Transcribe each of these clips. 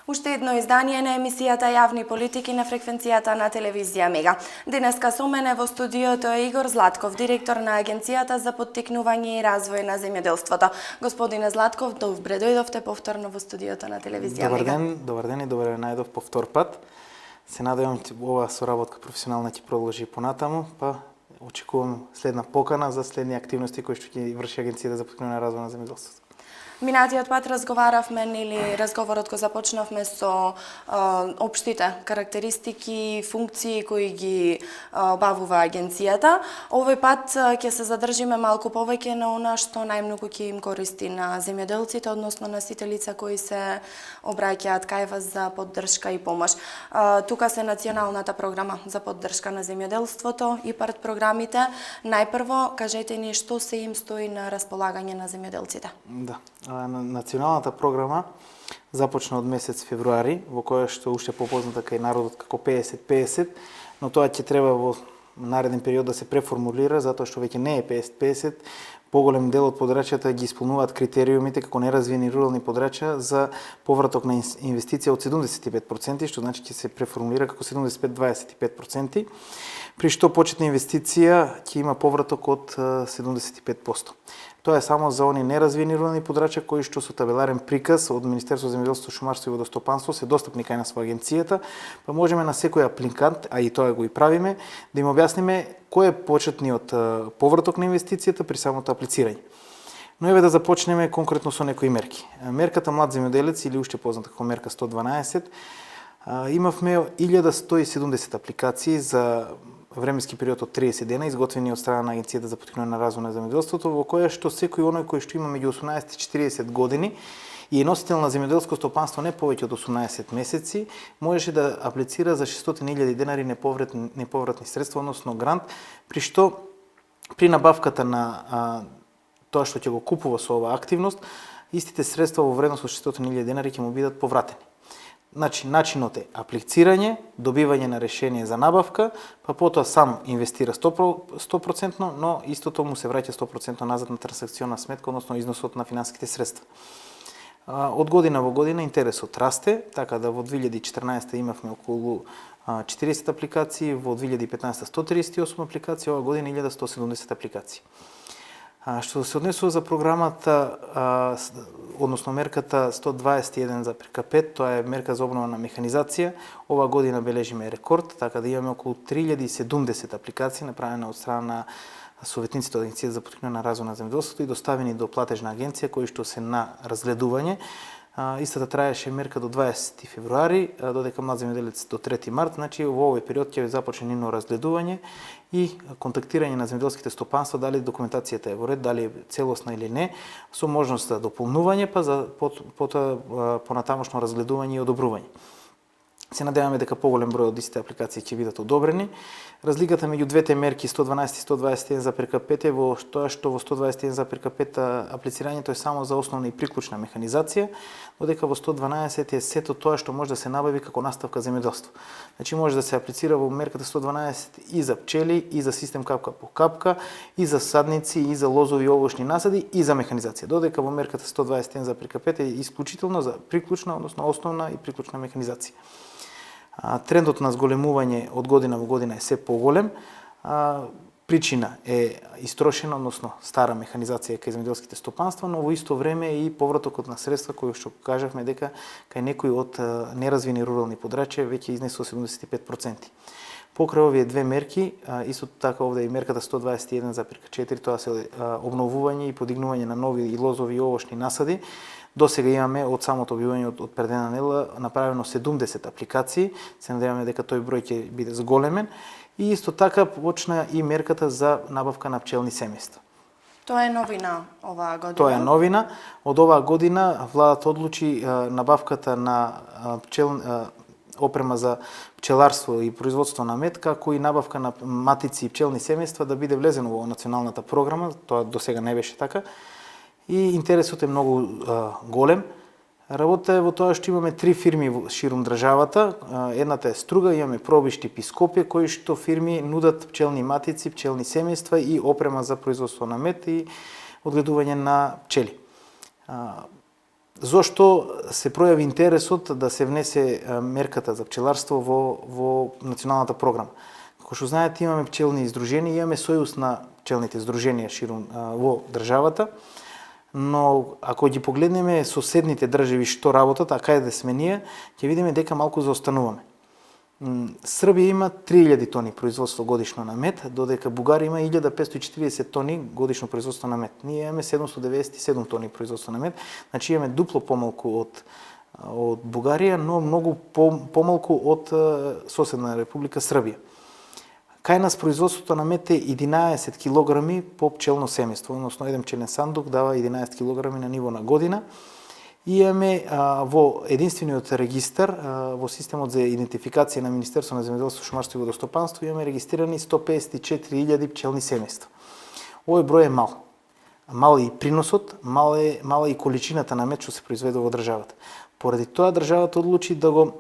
Уште едно издание на емисијата Јавни политики на фреквенцијата на телевизија Мега. Денеска со мене во студиото е Игор Златков, директор на Агенцијата за поттикнување и развој на земјоделството. Господине Златков, добре дојдовте повторно во студиото на телевизија Мега. Добар ден и добре најдов повтор пат. Се надевам ова соработка професионална ќе продолжи понатаму, па очекувам следна покана за следни активности кои што ќе врши Агенцијата за поттикнување и развој на земјоделството. Минатиот пат разговаравме, разговорот го започнавме со општите карактеристики, функции кои ги обавува агенцијата. Овој пат ќе се задржиме малку повеќе на она што најмногу ќе им користи на земјоделците, односно на сите лица кои се обраќаат кај вас за поддршка и помош. Тука се Националната програма за поддршка на земјоделството и ИПАРД програмите. Најпрво, кажете ни што се им стои на располагање на земјоделците. Да. Националната програма започна од месец февруари, во која што уште попозната кај народот како 50-50, но тоа ќе треба во нареден период да се преформулира, затоа што веќе не е 50-50, поголем дел од подрачјата ги исполнуваат критериумите како неразвиени рурални подрачја за повраток на инвестиција од 75%, што значи ќе се преформулира како 75-25%, при што почетна инвестиција ќе има повраток од 75%. Тоа е само за они неразвиени рурални подрачја кои што со табеларен приказ од Министерството за земјоделство, шумарство и водостопанство се достапни кај нас во агенцијата, па можеме на секој апликант, а и тоа го и правиме, да им објасниме кој е почетниот повраток на инвестицијата при самото аплицирање. Но еве да започнеме конкретно со некои мерки. Мерката Млад земјоделец или уште позната како мерка 112, имавме 1170 апликации за временски период од 30 дена, изготвени од страна на Агенцијата за поттикнување на развој на земјоделството, во која што секој оној кој што има меѓу 18 и 40 години и е носител на земјоделско стопанство не повеќе од 18 месеци, можеше да аплицира за 600.000 денари неповратни средства, односно грант, при што при набавката на тоа што ќе го купува со оваа активност, истите средства во вредност од 600.000 денари ќе му бидат повратени. Значи, начинот е аплицирање, добивање на решение за набавка, па потоа сам инвестира 100%, но истото му се враќа 100% назад на трансакциона сметка, односно износот на финансиските средства. Од година во година интересот расте, така да во 2014 имавме околу 40 апликации, во 2015 138 апликации, ова година 1170 апликации. Што се однесува за програмата, односно мерката 121,5, тоа е мерка за обнова на механизација, ова година бележиме рекорд, така да имаме околу 3070 апликации направена од страна на советниците од Агенцијата за поттикнување на развој на земјоделството и доставени до платежна агенција кои што се на разгледување. Истата траеше мерка до 20 февруари, додека Млад земјоделец до 3 март, значи во овој период ќе започне нивно разгледување и контактирање на земјоделските стопанства дали документацијата е во ред, дали е целосна или не, со можност за дополнување, па за понатамошно разгледување и одобрување. Се надеваме дека поголем број од истите апликации ќе бидат одобрени. Разликата меѓу двете мерки 112 и 121,5 е во тоа што во 121,5 аплицирањето е само за основна и приклучна механизација, додека во 112 е сето тоа што може да се набави како наставка земјоделство. Значи може да се аплицира во мерката 112 и за пчели, и за систем капка по капка, и за садници, и за лозови и овошни насади, и за механизација. Додека во мерката 121,5 е исклучително за приклучна, односно основна и приклучна механизација. Трендот на зголемување од година во година е се поголем. Причина е истрошена, односно стара механизација кај земјоделските стопанства, но во исто време и повратокот на средства кои што кажавме дека кај некои од неразвини рурални подрачја веќе изнесува 75%. Покрај овие две мерки, исто така овде и мерката 121,4, тоа се обновување и подигнување на нови и лозови и овошни насади. До сега имаме од самото објавување од предена недела направено 70 апликации, се надеваме дека тој број ќе биде зголемен и исто така почна и мерката за набавка на пчелни семејства. Тоа е новина оваа година? Тоа е новина. Од оваа година владата одлучи набавката на опрема за пчеларство и производство на мед, како и набавка на матици и пчелни семејства да биде влезено во националната програма, тоа до сега не беше така. И интересот е многу голем. Работа е во тоа што имаме 3 фирми ширум државата. Едната е Струга, имаме Пробишти, Пископје, кои што фирми нудат пчелни матици, пчелни семејства и опрема за производство на мед и одгледување на пчели. зошто се пројави интересот да се внесе мерката за пчеларство во националната програма. Како што знаете, имаме пчелни издруженија, имаме сојуз на пчелните издруженија ширум во државата, но ако ги погледнеме соседните држави што работат, а каде да сме ние, ќе видиме дека малку заостануваме. Србија има 3000 тони производство годишно на мед, додека Бугарија има 1540 тони годишно производство на мед. Ние имаме 797 тони производство на мед, значи имаме дупло помалку од Бугарија, но многу помалку од соседна република Србија. Кај нас производството на мед е 11 кг по пчелно семејство, односно еден пчелен сандук дава 11 кг на ниво на година. И имаме во единствениот регистар, во системот за идентификација на Министерство на земјоделство, шумарство и водостопанство, имаме регистрирани 154.000 пчелни семејства. Овој број е мал. Мал е и приносот, мала и количината на мед што се произведе во државата. Поради тоа државата одлучи да го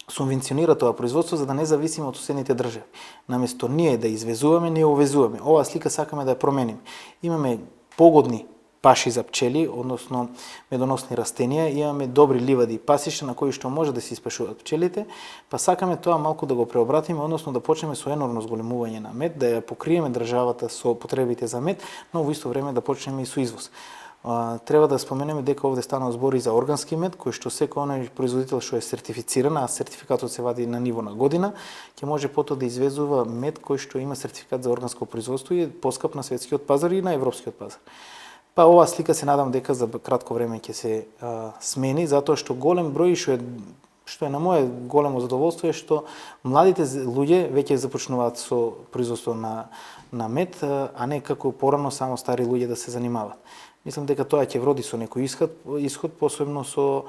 субвенционира тоа производство за да не зависиме од соседните држави. Наместо ние да извезуваме, ние увезуваме. Оваа слика сакаме да ја промениме. Имаме погодни паши за пчели, односно медоносни растенија, имаме добри ливади и пасишта на кои што може да се испашуваат пчелите, па сакаме тоа малку да го преобратиме, односно да почнеме со енормно зголемување на мед, да ја покриеме државата со потребите за мед, но во исто време да почнеме и со извоз. Треба да споменеме дека овде станува збор и за органски мед, кој што секој оној производител што е сертифициран, а сертификатот се вади на ниво на година, ќе може потоа да извезува мед кој што има сертификат за органско производство и е поскап на светскиот пазар и на европскиот пазар. Па оваа слика се надам дека за кратко време ќе се смени, затоа што голем број што е на мое големо задоволство е што младите луѓе веќе започнуваат со производство на мед, а не како порано само стари луѓе да се занимаваат. Мислам дека тоа ќе вроди со некој исход, посебно со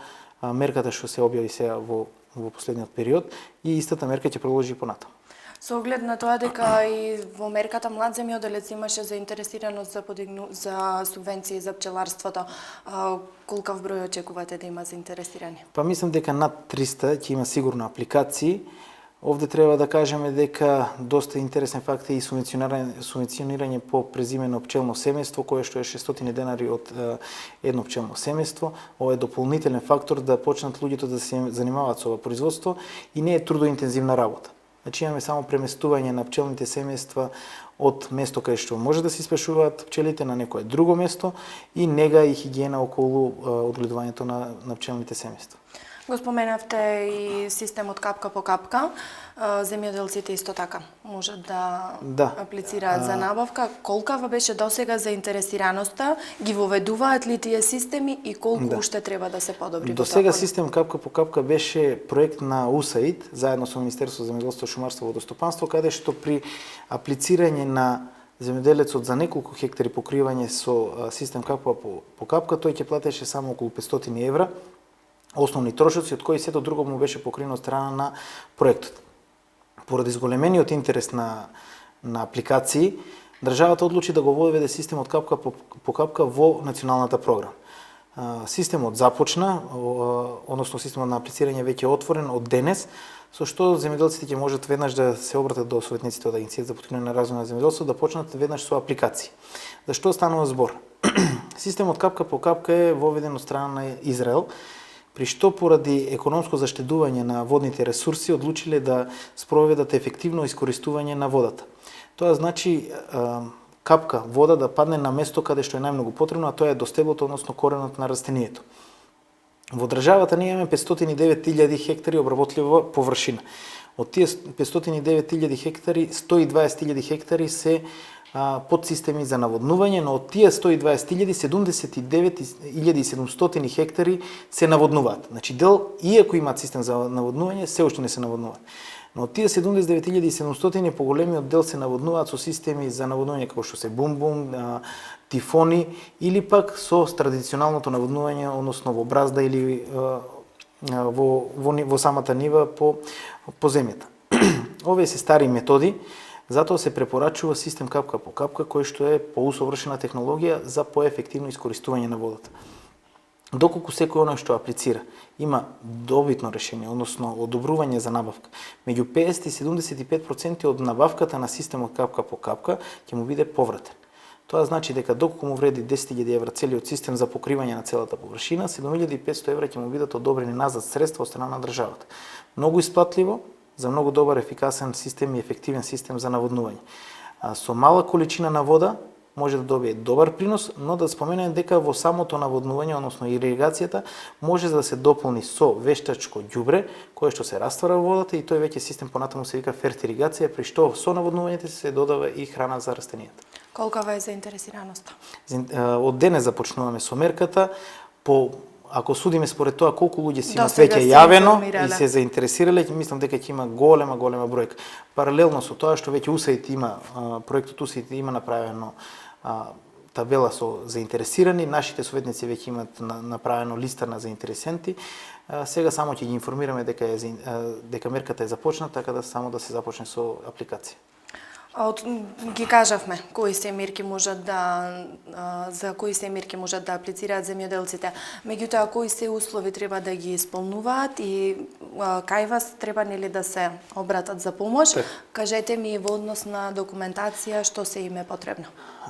мерката што се објави сега во последниот период и истата мерка ќе продолжи и понатаму. Со оглед на тоа дека и во мерката млад земјоделец имаше заинтересираност за субвенции за пчеларството, колкав број очекувате да има заинтересирани? Па мислам дека над 300 ќе има сигурно апликации. Овде треба да кажеме дека доста интересен факт е и субвенционирање по презимено пчелно семејство, кое што е 600 денари од едно пчелно семејство. Ова е дополнителен фактор да почнат луѓето да се занимаваат со ова производство и не е трудоинтензивна работа. Значи имаме само преместување на пчелните семејства од место каде што може да се испашуваат пчелите на некое друго место и нега и хигиена околу одгледувањето на пчелните семејства. Го споменавте и системот капка по капка. Земјоделците исто така можат да аплицираат за набавка. Колкава беше досега заинтересираноста? Ги воведуваат ли тие системи и колку уште треба да се подобри? Досега систем капка по капка беше проект на УСАИД заедно со Министерство за земјоделство, шумарство и водостопанство, каде што при аплицирање на земјоделецот за неколку хектари покривање со систем капка по капка, тој ќе платеше само околу 500 евра основни трошоци, од кои сето друго му беше покриено од страна на проектот. Поради зголемениот интерес на апликации, државата одлучи да го воведе системот капка по капка во националната програма. Системот започна, односно системот на аплицирање веќе е отворен од денес, со што земјоделците ќе можат веднаш да се обратат до советниците од Агенцијата за поткрепување на развој на земјоделството да почнат веднаш со апликации. За што станува збор? Системот капка по капка е воведен од страна на Израел, при што поради економско заштедување на водните ресурси одлучиле да спроведат ефективно искористување на водата. Тоа значи капка вода да падне на место каде што е најмногу потребно, а тоа е до стеблото, односно коренот на растението. Во државата ние имаме 509.000 хектари обработлива површина. Од тие 509.000 хектари, 120.000 хектари се подсистеми за наводнување, но од тие 120.000, 79.700 хектари се наводнуваат. Значи дел, иако имаат систем за наводнување, се уште не се наводнуваат. Но од тие 79.700 поголемиот дел се наводнуваат со системи за наводнување како што се бум-бум, тифони или пак со традиционалното наводнување, односно во бразда или во самата нива по земјата. Овие се стари методи. Затоа се препорачува систем капка по капка, кој што е поусовршена технологија за поефективно искористување на водата. Доколку секој оној што аплицира има добитно решение, односно одобрување за набавка, меѓу 50 и 75% од набавката на системот капка по капка ќе му биде повратен. Тоа значи дека доколку му вреди 10.000 евра целиот систем за покривање на целата површина, 7.500 евра ќе му бидат одобрени назад средства од страна на државата. Многу исплатливо, за многу добар, ефикасен систем и ефективен систем за наводнување. Со мала количина на вода може да добие добар принос, но да споменем дека во самото наводнување, односно иригацијата, може да се дополни со вештачко ѓубре, кое што се раствара во водата и тој веќе систем понатаму се вика фертиригација, при што со наводнувањето се додава и храна за растенијата. Колкава е заинтересираноста? Од денес започнуваме со мерката, ако судиме според тоа колку луѓе си имат сега веќе се јавено информирале. и се заинтересирале, мислам дека ќе има голема бројка. Паралелно со тоа што веќе USAID има, проектот USAID има направено табела со заинтересирани, нашите советници веќе имат направено листа на заинтересенти. Сега само ќе ги информираме дека мерката е започната, така да само да се започне со апликација. Ги кажавме кои се мерки можат за кои се мерки можат да аплицираат земјоделците. Меѓутоа, кои се услови треба да ги исполнуваат и кај вас треба нели да се обратат за помош? Кажете ми во однос на документација што се им е потребно.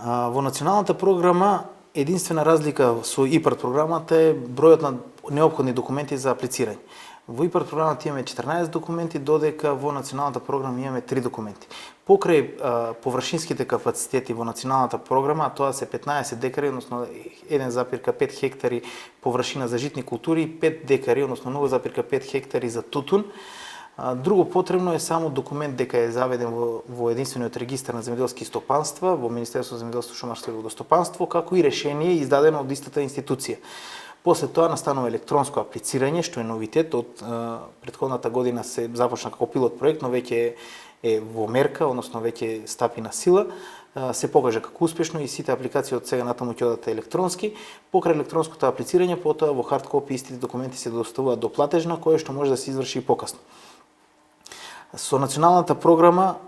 Во националната програма единствена разлика со ИПАРД програмата е бројот на неопходни документи за аплицирање. Во ИПАРД програмата имаме 14 документи, додека во националната програма имаме 3 документи. Покрај површинските капацитети во националната програма, тоа се 15 декари, односно 1,5 хектари површина за житни култури и 5 декари, односно 0,5 хектари за тутун. Друго потребно е само документ дека е заведен во единствениот регистар на земјоделски стопанства, во Министерството за земјоделство, шумарство и водостопанство, како и решение издадено од истата институција. После тоа настанува електронско аплицирање, што е новитет. Од претходната година се започна како пилот проект, но веќе е во мерка, односно веќе стапи на сила. Се покажа како успешно и сите апликации од сега натаму ќе одат електронски. Покрај електронското аплицирање, потоа во хард копи истите документи се доставуваат до платежна, кое што може да се изврши и покасно. Со националната програма,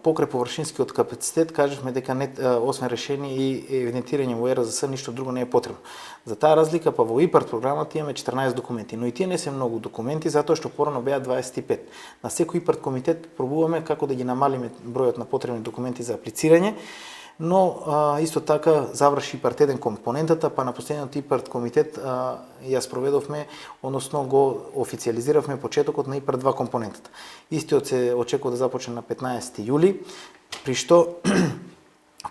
покрај површинскиот капацитет, кажавме дека освен решение и евидентирање во ЕРЗС, ништо друго не е потребно. За таа разлика, па во ИПАРД програмата имаме 14 документи, но и тие не се многу документи, затоа што порано беа 25. На секој ИПАРД комитет пробуваме како да ги намалиме бројот на потребни документи за аплицирање, но исто така заврши ИПАРД 1 компонентата, па на последниот ИПАРД комитет ја спроведовме, односно го официализиравме почетокот на ИПАРД 2 компонентата. Истиот се очекува да започне на 15 јули, при што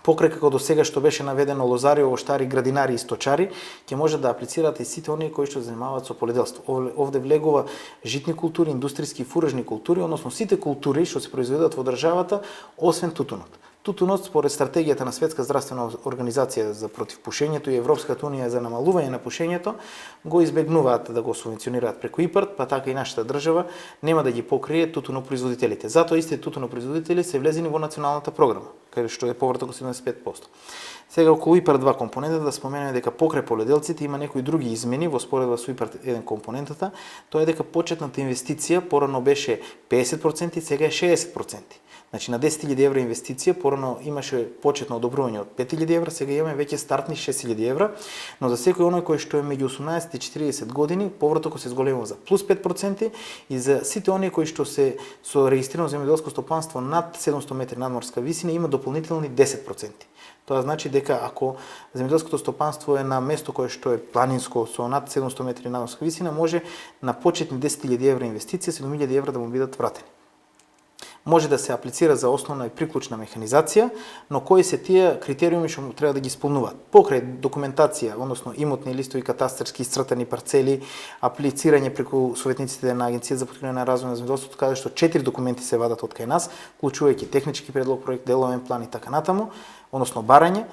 покрај како до сега што беше наведено лозари, овоштари, градинари и сточари, ќе може да аплицираат и сите оние кои што занимаваат со поледелство. Овде влегува житни култури, индустријски и фуражни култури, односно сите култури што се произведуваат во државата, освен тутунот. Тутунот, според стратегијата на Светска здравствена организација за против пушењето и Европската унија за намалување на пушењето, го избегнуваат да го субвенционираат преку ИПАРД, па така и нашата држава нема да ги покрие тутунопроизводителите. Затоа истите тутунопроизводители се влезени во националната програма, каде што е повраток 75%. Сега околу ИПАРД 2 компонента да споменеме дека покрај поледелците има некои други измени во споредба со ИПАРД 1 компонентата, тоа е дека почетната инвестиција порано беше 50%, сега е 60%. Значи на 10.000 евра инвестиција, порано имаше почетно одобрување од 5.000 евра, сега имаме веќе стартни 6.000 евра, но за секој оној кој што е меѓу 18 и 40 години, повратокот се зголемува за плюс 5% и за сите оние кои што се со регистрирано земјоделско стопанство над 700 метри надморска висина има дополнителни 10%. Тоа значи дека ако земјоделското стопанство е на место кое што е планинско со над 700 метри надморска висина, може на почетни 10.000 евра инвестиција 7.000 евра да му бидат вратени. Може да се аплицира за основна и приклучна механизација, но кои се тие критериуми што треба да ги исполнуваат? Покрај документација, односно имотни листови, катастарски исцртани парцели, аплицирање преку советниците на Агенција за поткрепување на развој на земјоделството, каде што 4 документи се вадат од кај нас, вклучувајќи технички предлог, проект, деловен план и така натаму, односно барање.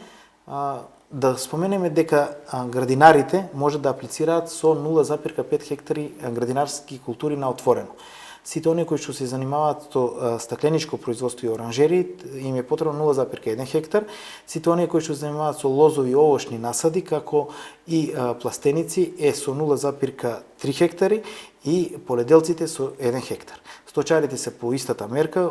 Да споменеме дека градинарите може да аплицираат со 0,5 хектари градинарски култури на отворено. Сите оние кои што се занимаваат со стакленичко производство и оранжери, им е потребно 0,1 хектар. Сите оние кои што се занимаваат со лозови и овошни насади, како и пластеници, е со 0,3 хектари и поледелците со 1 хектар. Сточарите се по истата мерка,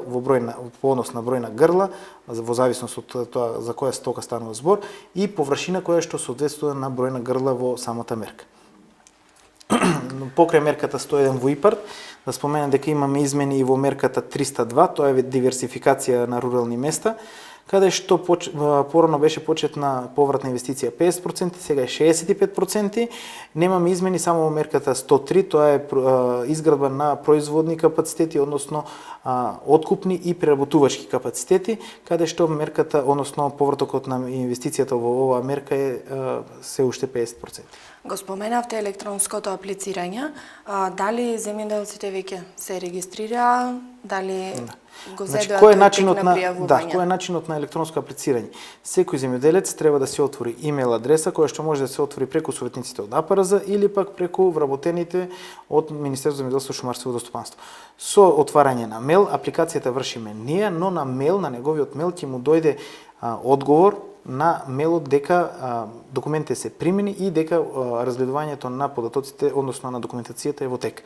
по однос на број на грла, во зависност од тоа за која стока станува збор, и површина која што соодветствува на број на грла во самата мерка. Покрај мерката 101 во ИПАРД, да споменам дека имаме измени и во мерката 302, тоа е диверсификација на рурални места, каде што порано беше почетна повратна инвестиција 50%, сега е 65%. Немаме измени само во мерката 103, тоа е изградба на производни капацитети, односно откупни и преработувачки капацитети, каде што мерката, односно повратокот на инвестицијата во оваа мерка е се уште 50%. Го споменавте електронското аплицирање. Дали земјоделците веќе се регистрираа? Дали го зедоа кој е тој начинот тек на пријавување? кој е начинот на електронско аплицирање? Секој земјоделец треба да се отвори имејл адреса која што може да се отвори преку советниците од АПРЗ или пак преку вработените од Министерството за земјоделство, шумарство и водостопанство. Со отварање на мејл, апликацијата вршиме ние, но на мејл, на неговиот мејл ќе му дојде одговор на мејлот дека документите се примени и дека разгледувањето на податоците, односно на документацијата е во тек.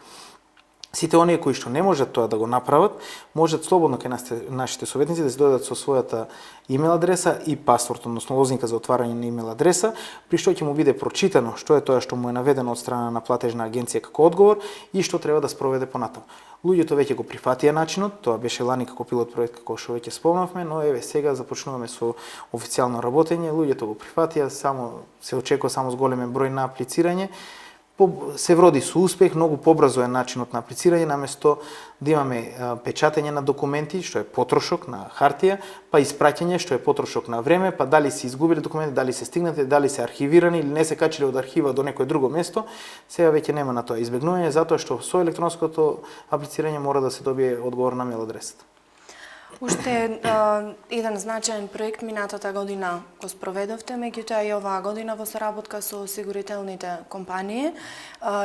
Сите оние кои што не можат тоа да го направат, можат слободно кај нашите советници да се дојдат со својата имејл адреса и пасворд, односно лозинка за отварање на имејл адреса, при што ќе му биде прочитано што е тоа што му е наведено од страна на платежна агенција како одговор и што треба да спроведе понатаму. Луѓето веќе го прифатија начинот, тоа беше лани како пилот проект како што веќе спомнавме, но еве сега започнуваме со официјално работење, луѓето го прифатија, само се очекува само зголемен број на аплицирање. Се вроди со успех, многу побрзо е начинот на аплицирање, наместо да имаме печатење на документи, што е потрошок на хартија, па испраќање, што е потрошок на време, па дали се изгубили документи, дали се стигнати, дали се архивирани или не се качили од архива до некое друго место, сега веќе нема на тоа избегнување, затоа што со електронското аплицирање мора да се добие одговор на мејл адресата. Уште еден значаен проект минатата година го спроведовте, меѓутоа и оваа година во соработка со осигурителните компании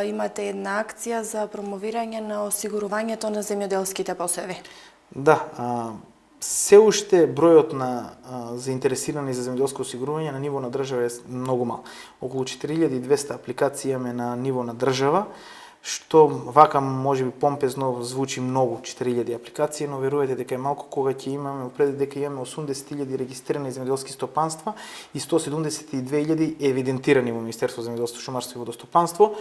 имате една акција за промовирање на осигурувањето на земјоделските посеви. Да, се уште бројот на заинтересирани за земјоделско осигурување на ниво на држава е многу мал. Околу 4200 апликации имаме на ниво на држава, што вака можеби помпезно звучи многу, 4000 апликации, но верувате дека е малку кога ќе имаме, пред дека имаме 80.000 регистрирани земјоделски стопанства и 172.000 евидентирани во Министерство за земјоделство, шумарство и водостопанство.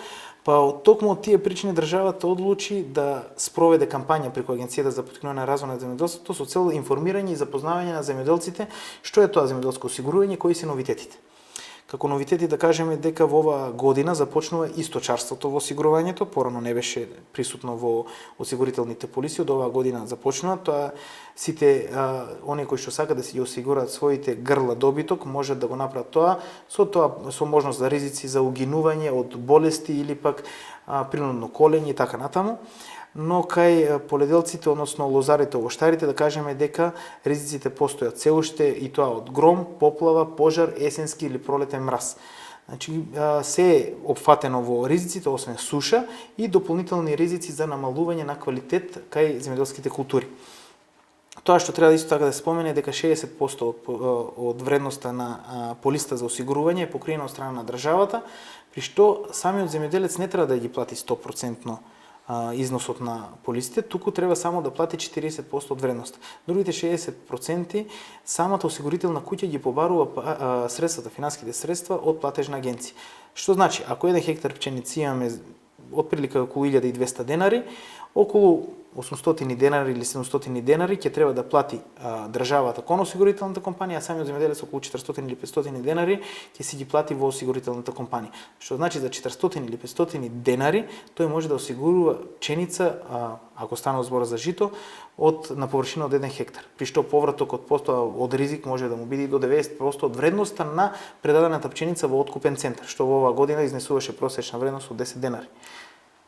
Па токму од тие причини државата одлучи да спроведе кампања преку Агенцијата за поттикнување на развој на земјоделството со цел информирање и запознавање на земјоделците што е тоа земјоделско осигурување, кои се новитетите. Како новитети да кажеме дека во оваа година започнува и сточарството во осигурувањето, порано не беше присутно во осигурителните полиси, од оваа година започнува. Тоа сите оние кои што сакаат да си ги осигурат своите грла добиток можат да го направат тоа со можност за ризици за угинување од болести или пак принудно колење и така натаму. Но кај поледелците, односно лозарите, овоштарите, да кажеме дека ризиците постојат се уште и тоа од гром, поплава, пожар, есенски или пролетен мраз. Значи, се е опфатено во ризиците, освен суша и дополнителни ризици за намалување на квалитет кај земјоделските култури. Тоа што треба исто така да се спомене е дека 60% од вредноста на полиста за осигурување е покриена од страна на државата, при што самиот земјоделец не треба да ги плати 100% износот на полисите, туку треба само да плати 40% од вредноста. Другите 60% самата осигурителна куќа ги побарува средствата, финансиските средства од платежна агенција. Што значи, ако 1 хектар пченица имаме отприлика околу 1200 денари, околу 800 денари или 700 денари ќе треба да плати државата кон осигурителната компанија, а самиот земјоделец околу 400 или 500 денари ќе си ги плати во осигурителната компанија. Што значи за 400 или 500 денари тој може да осигурува пченица, ако станува збор за жито, на површина од 1 хектар. При што повратокот од ризик може да му биде до 90% од вредноста на предадената пченица во откупен центар, што во оваа година изнесуваше просечна вредност од 10 денари.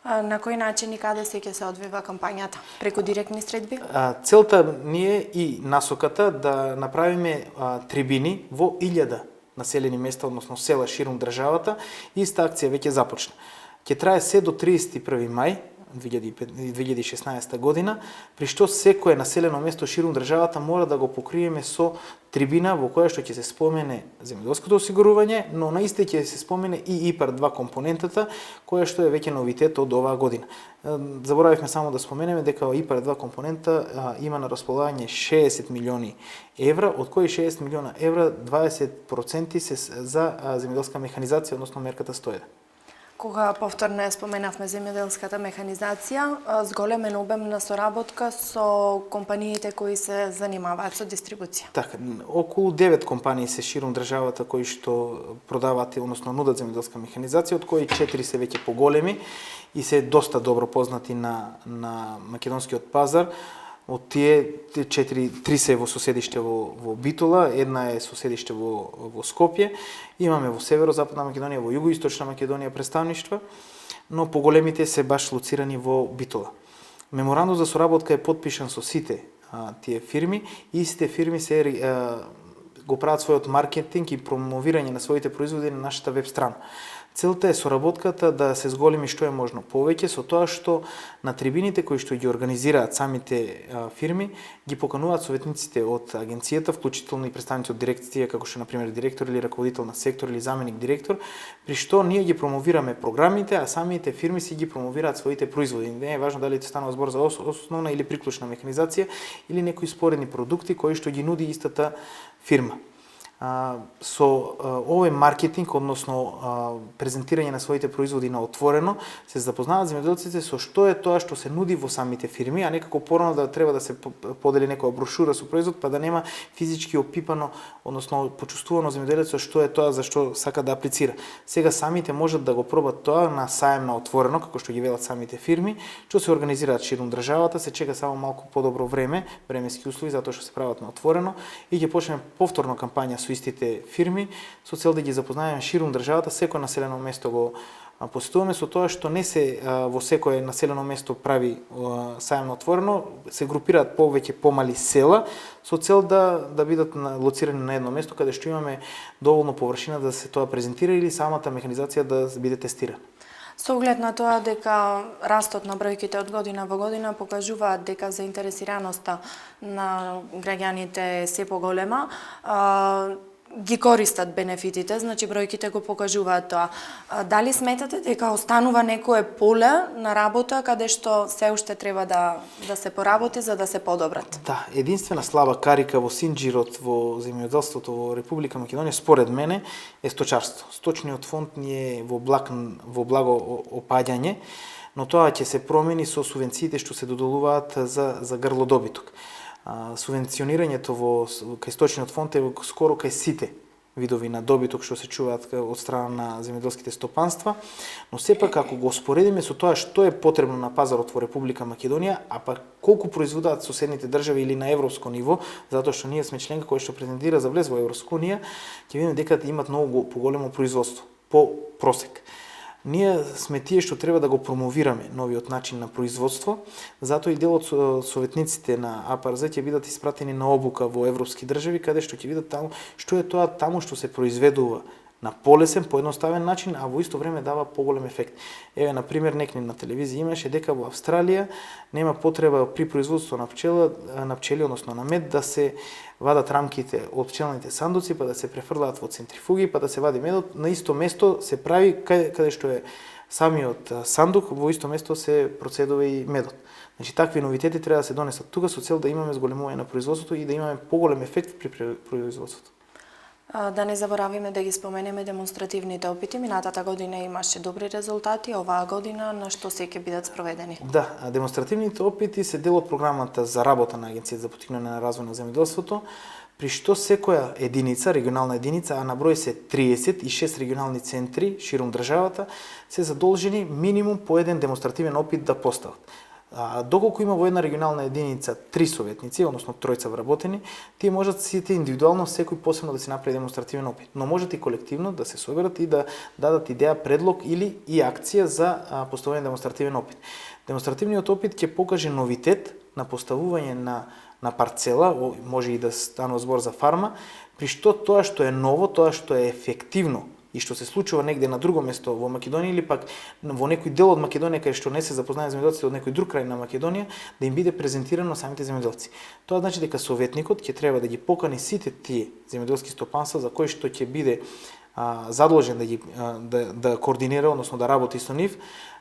На кој начин и каде ќе се одвива кампањата? Преку директни средби? Целта ни е и насоката да направиме трибини во 1000 населени места, односно села ширум државата. Иста акција веќе започна. Ќе трае се до 31 мај 2016 година, при што секое населено место ширум државата мора да го покриеме со трибина во која што ќе се спомене земјоделското осигурување, но на исте ќе се спомене и ИПАР-2 компонентата, која што е веќе новитет од оваа година. Заборавивме само да споменеме дека ИПАР-2 компонента има на располагање 60 милиони евра, од кои 60 милиона евра 20% се за земјоделска механизација, односно мерката 101. Кога повторно ја споменавме земјоделската механизација, зголемен обем на соработка со компаниите кои се занимаваат со дистрибуција. Така, околу 9 компании се ширум државата кои што продаваат, односно нудат земјоделска механизација, од кои 4 се веќе поголеми и се доста добро познати на македонскиот пазар. Од тие 3 се во соседиште во Битола, една е соседиште во Скопје, имаме во северо-западна Македонија, во југоисточна Македонија представништва, но поголемите се баш лоцирани во Битола. Меморандум за соработка е подпишан со сите тие фирми и сите фирми се го прават својот маркетинг и промовирање на своите производи на нашата веб страна. Целта е соработката да се зголеми што е можно повеќе со тоа што на трибините кои што ги организираат самите фирми ги покануваат советниците од агенцијата, вклучително и представници од дирекција како што на пример директор или раководител на сектор или заменик директор, при што ние ги промовираме програмите, а самите фирми си ги промовираат своите производи. Не е важно дали станува збор за основна или приклучна механизација или некои споредни продукти кои што ги нуди истата фирма. Со овој маркетинг, односно презентирање на своите производи на отворено, се запознаат земјоделците со што е тоа што се нуди во самите фирми, а не како порано да треба да се подели некоја брошура со производ, па да нема физички опипано, односно почувствувано земјоделецот што е тоа за што сака да аплицира. Сега самите можат да го пробат тоа на саем на отворено, како што ги велат самите фирми, што се организираат ширум државата, се чека само малку подобро временски услови затоа што се прават на отворено и ќе почнеме повторно кампања со истите фирми со цел да ги запознаеме ширум државата, секој населено место го посетуваме со тоа што не се во секое населено место прави саем на отворено, се групираат повеќе помали села со цел да бидат лоцирани на едно место каде што имаме доволно површина да се тоа презентира или самата механизација да биде тестирана. Со оглед на тоа дека растот на бројките од година во година покажуваат дека заинтересираноста на граѓаните е се поголема, ги користат бенефитите, значи бројките го покажуваат тоа. Дали сметате дека останува некое поле на работа каде што се уште треба да се поработи за да се подобрат? Да, единствена слаба карика во синџирот во земјоделството во Република Македонија според мене е сточарство. Сточниот фонд ни е во благо опаѓање, но тоа ќе се промени со субвенциите што се доделуваат за грлодобиток. Субвенционирањето кај сточниот фонд е скоро кај сите видови на добиток што се чуваат од страна на земјоделските стопанства, но сепак ако го споредиме со тоа што е потребно на пазарот во Република Македонија, а па колку производат соседните држави или на европско ниво, затоа што ние сме членка која што претендира за влез во Европска унија, ќе видиме дека имат многу поголемо производство по просек. Ние сме тие што треба да го промовираме новиот начин на производство, затоа и дел од советниците на АПРЗ ќе бидат испратени на обука во европски држави, каде што ќе видат таму што е тоа таму што се произведува на полесен, поедноставен начин, а во исто време дава поголем ефект. Еве, на пример, некој на телевизија имаше дека во Австралија нема потреба при производство на пчели, односно на мед, да се вадат рамките од пчелните сандуци, па да се префрлаат во центрифуги, па да се вади медот. На исто место се прави, каде што е самиот сандук, во исто место се процедува и медот. Значи, такви новитети треба да се донесат тука со цел да имаме зголемување на производството и да имаме поголем ефект при производството. Да не заборавиме да ги споменеме демонстративните опити. Минатата година имаше добри резултати, оваа година на што се ќе бидат спроведени? Да, демонстративните опити се дел од програмата за работа на Агенцијата за поттикнување на развој на земјоделството, при што секоја единица, регионална единица, а на број се 36 регионални центри ширум државата, се задолжени минимум по еден демонстративен опит да постават. Доколку има во една регионална единица 3 советници, односно тројца вработени, тие можат сите индивидуално секој посебно да се направи демонстративен опит, но можат и колективно да се соберат и да дадат идеја, предлог или и акција за поставување демонстративен опит. Демонстративниот опит ќе покаже новитет на поставување на парцела, може и да станува збор за фарма, при што тоа што е ново, тоа што е ефективно и што се случува негде на друго место во Македонија или пак во некој дел од Македонија кај што не се запознаени земјоделците од некој друг крај на Македонија, да им биде презентирано самите земјоделци. Тоа значи дека советникот ќе треба да ги покани сите тие земјоделски стопанства за кои што ќе биде задолжен да координира, односно да работи со нив,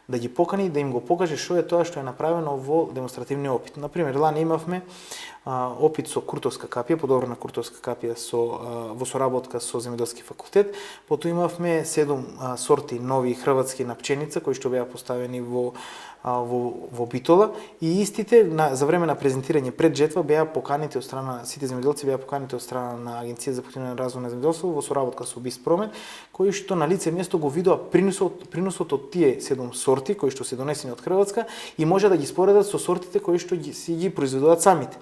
да ги покани да им го покаже што е тоа што е направено во демонстративни опит. Например, лани имавме опит со куртовска капија, подобрена куртовска капија во соработка со земјоделски факултет. Потоа имавме 7 сорти нови хрватски на пченица кои што беа поставени во битола и истите за време на презентирање пред жетва беа поканите од страна сите земјоделци беа поканите од страна на Агенција за поттикнување на развој на земјоделството во соработка со Биспромен, кои што на лице место го видоа приносот од тие 7 сорти кои што се донесени од Хрватска и може да ги споредат со сортите кои што ги произведуваат самите.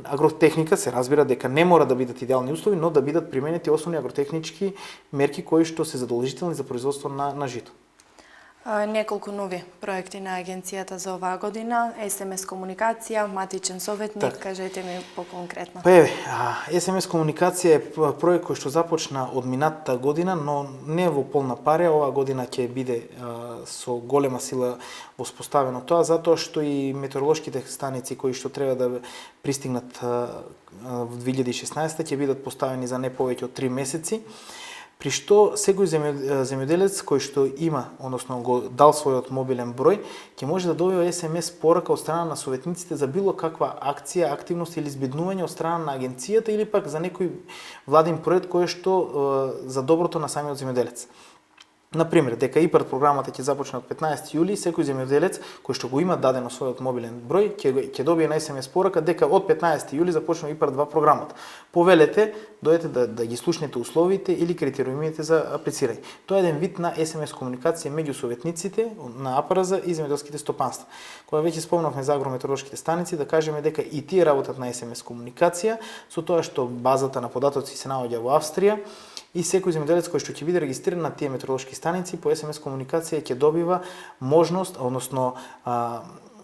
Агротехника се разбира дека не мора да бидат идеални услови, но да бидат применети основни агротехнички мерки кои што се задолжителни за производство на жито. Неколку нови проекти на агенцијата за оваа година, СМС комуникација, матичен советник, кажете ми поконкретно. Па еве, СМС комуникација е проект кој што започна од минатата година, но не во полна паре, оваа година ќе биде со голема сила воспоставено тоа, затоа што и метеоролошките станици кои што треба да пристигнат во 2016 ќе бидат поставени за не повеќе од 3 месеци. При што секој земјоделец кој што има, односно го дал својот мобилен број, ќе може да добива СМС порака од страна на советниците за било каква акција, активност или избеднување од страна на агенцијата или пак за некој владин проект кој што за доброто на самиот земјоделец. Например, дека ИПАРД програмата ќе започне од 15 јули, секој земјоделец кој што го има дадено својот мобилен број ќе добие на СМС порака дека од 15 јули започнува ИПАРД 2 програмата. Повелете, дојдете да ги слушнете условите или критериумите за аплицирање. Тоа е еден вид на СМС комуникација меѓу советниците на АПРЗ и земјоделските стопанства. Кога веќе спомнавме за агрометеоролошките станици, да кажеме дека и тие работат на СМС комуникација, со тоа што базата на податоци се наоѓа во Австрија, и секој земјоделец кој што ќе биде регистриран на тие метеоролошки станици по СМС комуникација ќе добива можност, односно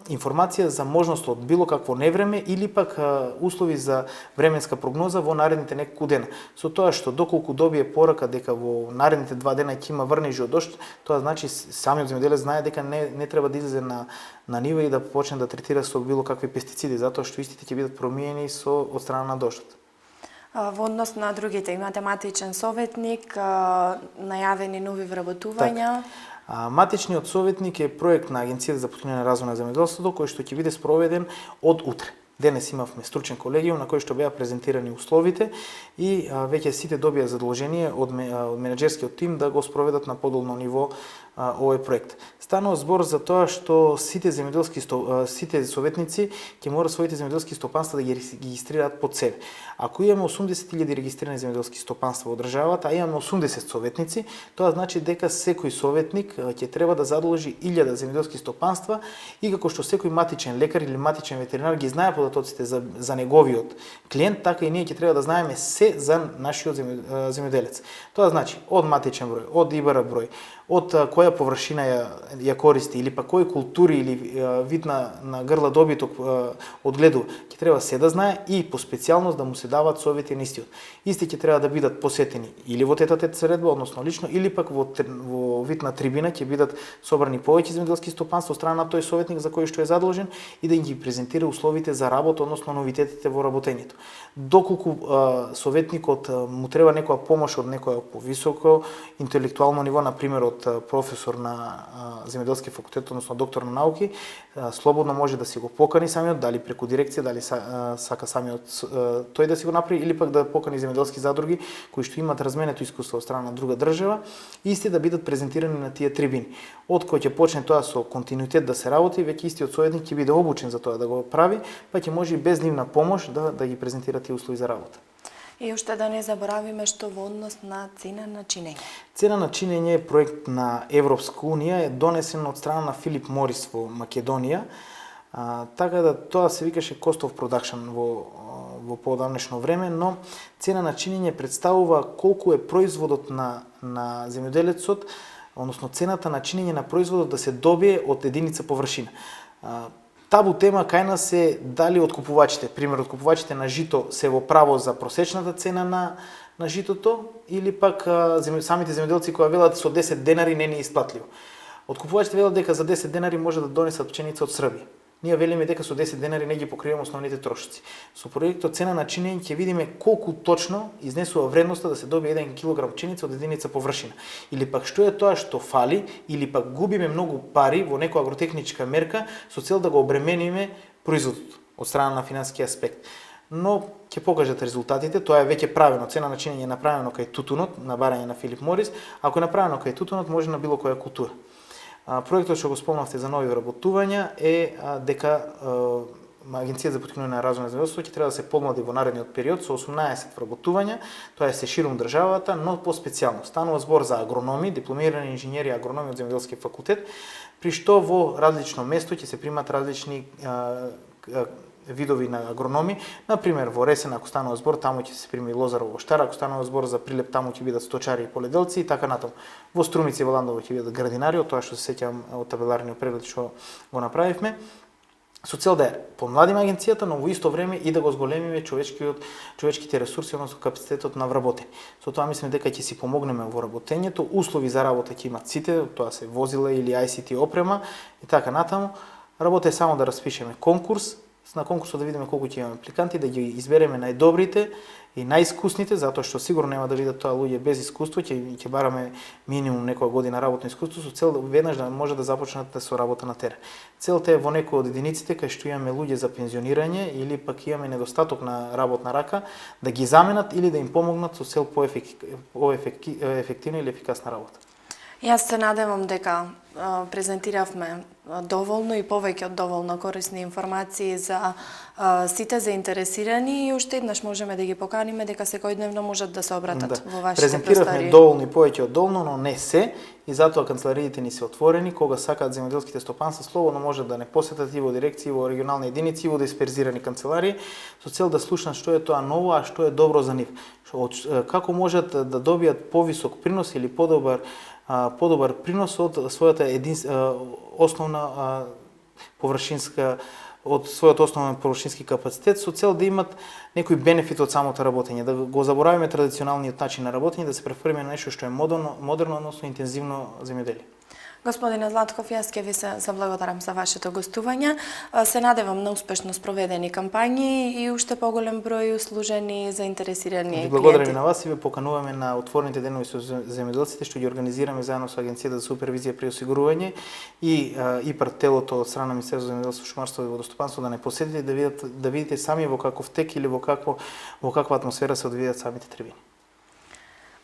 информација за можност од било какво невреме или пак услови за временска прогноза во наредните неколку дена. Со тоа што доколку добие порака дека во наредните 2 дена ќе има врнежи од дожд, тоа значи самиот земјоделец знае дека не треба да излезе на нива и да почне да третира со било какви пестициди, затоа што истите ќе бидат промиени од страна на дождот. Во однос на другите, имате матичен советник, најавени нови вработувања. Матичниот советник е проект на Агенцијата за поттикнување на развој на земјоделството кој што ќе биде спроведен од утре. Денес имавме стручен колегиум на кој што беа презентирани условите и веќе сите добија задолжение од менаџерскиот тим да го спроведат на подолно ниво овој проект. Станува збор за тоа што сите советници ќе мора своите земјоделски стопанства да ги регистрираат под себе. Ако имаме 80.000 регистрирани земјоделски стопанства во државата, а имаме 80 советници, тоа значи дека секој советник ќе треба да задолжи 1000 земјоделски стопанства и како што секој матичен лекар или матичен ветеринар ги знае податоците за неговиот клиент, така и ние ќе треба да знаеме се за нашиот земјоделец. Тоа значи од матичен број, од ИБР број, од која површина ја користи или па кои култури или вид на грла добиток одгледува, ќе треба се да знае и по специјалност да му се даваат совети на истиот. Исти ќе треба да бидат посетени или во тет-а-тет средба, односно лично, или пак во вид на трибина ќе бидат собрани повеќе земјоделски стопанства од страна на тој советник за кој што е задолжен и да им ги презентира условите за работа, односно новитетите во работењето. Доколку советникот му треба некоја помош од некоја повисоко интелектуално ниво, на пример од професор на земјоделски факултет, односно доктор на науки, слободно може да си го покани самиот, дали преку дирекција, дали сака самиот тој да си го направи, или пак да покани земјоделски задруги кои што имаат разменето искуство од страна на друга држава, исти да бидат презентирани на тие трибини. Од кој ќе почне тоа со континуитет да се работи, веќе истиот советник ќе биде обучен за тоа да го прави, па ќе може и без нивна помош да ги презентира тие услови за работа. И уште да не заборавиме што во однос на цена на чинење. Цена на чинење е проект на Европска унија, е донесен од страна на Филип Морис во Македонија, така да тоа се викаше cost of production во подамнешно време, но цена на чинење представува колку е производот на земјоделецот, односно цената на чинење на производот да се добие од единица површина. Табу тема кај нас е дали откупувачите, пример откупувачите на жито се во право за просечната цена на житото или пак самите земјоделци кои велат со 10 денари не ни е исплатливо. Откупувачите велат дека за 10 денари може да донесат пченица од Србија. ние велиме дека со 10 денари не ги покриваме основните трошоци. Со проектот цена на чинење ќе видиме колку точно изнесува вредноста да се добие 1 килограм пченица од единица површина. Или пак што е тоа што фали, или пак губиме многу пари во некоја агротехничка мерка со цел да го обремениме производството од страна на финансиски аспект. Но ќе покажат резултатите, тоа е веќе правено, цена на чинење е направено кај тутунот, на барање на Филип Морис, ако е направено кај тутунот може на било која култура. Проектот што го спомнавте за нови вработувања е дека Агенцијата за поткрепување на развој на земјоделството ќе треба да се помлади во наредниот период со 18 вработувања, тоа е се ширум државата, но по-специјално. Станува збор за агрономи, дипломирани инженери агрономи од земјоделски факултет, при што во различно место ќе се примат различни видови на агрономи, например во Ресен ако станува збор, таму ќе се прими лозарово воштар, ако станува збор за Прилеп, таму ќе бидат сточари и поледелци и така натаму. Во Струмици и во Ландово ќе бидат градинари, од тоа што се сеќавам од табеларниот преглед што го направивме, со цел да помладиме агенцијата, но во исто време и да го зголемиме човечките ресурси, односно капацитетот на вработење. Со тоа мислиме дека ќе си помогнеме во работењето, услови за работа ќе имат сите, тоа се возила или ICT опрема и така натаму. Работа е само да распишеме конкурс, на конкурсот да видиме колку ќе имаме апликанти, да ги избереме најдобрите и најискусните, затоа што сигурно нема да видат тоа луѓе без искуство, ќе бараме минимум некоја година работно искуство со цел веднаш да може да започнат да со работа на терен. Целта е во некои од единиците кај што имаме луѓе за пензионирање или пак имаме недостаток на работна рака, да ги заменат или да им помогнат со цел поефективна или ефикасна работа. Јас се надевам дека презентиравме доволно и повеќе од доволно корисни информации за сите заинтересирани и уште еднаш можеме да ги поканиме дека секојдневно можат да се обратат во вашите простори. Презентиравме доволно и повеќе од доволно, но не се, и затоа канцелариите ни се отворени, кога сакаат земјоделските стопанства слободно можат да не посетат и во дирекции, во регионални единици, и во дисперзирани канцеларии, со цел да слушнат што е тоа ново, а што е добро за нив. Како можат да добијат повисок принос или подобар принос од својата основна површинска од својот основен површински капацитет со цел да имат некој бенефит од самото работење, да го заборавиме традиционалниот начин на работење, да се префрлиме на нешто што е модерно, односно интензивно земјоделие. Господине Златков, јас ќе ви се заблагодарам за вашето гостување. Се надевам на успешно спроведени кампањи и уште поголем број услужени заинтересирани клиенти. Благодарам и на вас и ве покануваме на отворените денови со земјоделците што ги организираме заедно со Агенцијата за супервизија при осигурување и ИПАР телото од страна на Министерството за земјоделство, шумарство и водостопанство да не посетите да видите сами во каков тек или во каква атмосфера се одвијаат самите трибини.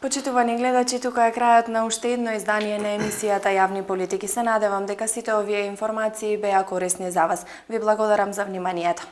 Почитувани гледачи, тука е крајот на уште едно издание на емисијата Јавни политики. Се надевам дека сите овие информации беа корисни за вас. Ви благодарам за вниманието.